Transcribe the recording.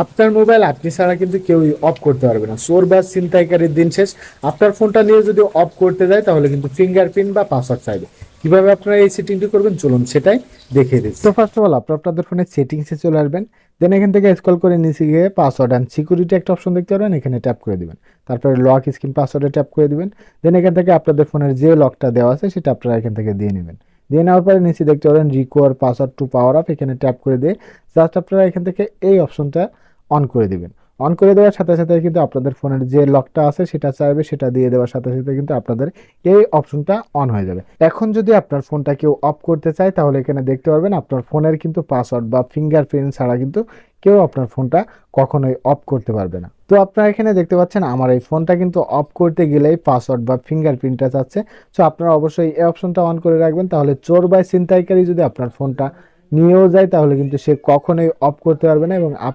আপনার মোবাইল আপনি ছাড়া কিন্তু কেউই অফ করতে পারবে না। চোর বা ছিনতাইকারীর দিন শেষ। আপনার ফোনটা নিয়ে যদি অফ করতে যায় তাহলে কিন্তু ফিঙ্গারপ্রিন্ট বা পাসওয়ার্ড চাইবে। কিভাবে আপনারা এই সেটিংটি করবেন চলুন সেটাই দেখিয়ে দিচ্ছি। তো ফার্স্ট অফ অল আপনাদের ফোনের সেটিংসে চলে আসবেন। দেন এখান থেকে স্ক্রল করে নিচে গিয়ে পাসওয়ার্ড অ্যান্ড সিকিউরিটি একটা অপশন দেখতে পারবেন, এখানে ট্যাপ করে দিবেন। তারপরে লক স্ক্রিন পাসওয়ার্ডে ট্যাপ করে দিবেন। দেন এখান থেকে আপনাদের ফোনের যে লকটা দেওয়া আছে সেটা আপনারা এখান থেকে দিয়ে নেবেন। দিয়ে নেওয়ার পরে নিচে দেখতে পারেন require password to power up, এখানে ট্যাপ করে দিয়ে জাস্ট আপনারা এখান থেকে এই অপশনটা অন করে দিবেন। অন করে দেওয়ার সাথে সাথে কিন্তু আপনাদের ফোনের যে লকটা আছে সেটা চাইবে, সেটা দিয়ে দেওয়ার সাথে সাথে কিন্তু আপনাদের এই অপশনটা অন হয়ে যাবে। এখন যদি আপনার ফোনটা কেউ অফ করতে চায় তাহলে এখানে দেখতে পারবেন আপনার ফোনের কিন্তু পাসওয়ার্ড বা ফিঙ্গারপ্রিন্ট ছাড়া কিন্তু কেউ আপনার ফোনটা কখনোই অফ করতে পারবে না। তো আপনারা এখানে দেখতে পাচ্ছেন আমার এই ফোনটা কিন্তু অফ করতে গেলেই পাসওয়ার্ড বা ফিঙ্গারপ্রিন্টটা চাচ্ছে। সো আপনারা অবশ্যই এই অপশনটা অন করে রাখবেন, তাহলে চোর বা ছিনতাইকারী যদি আপনার ফোনটা নিয়েও যায় তাহলে কিন্তু সে কখনোই অফ করতে পারবে না এবং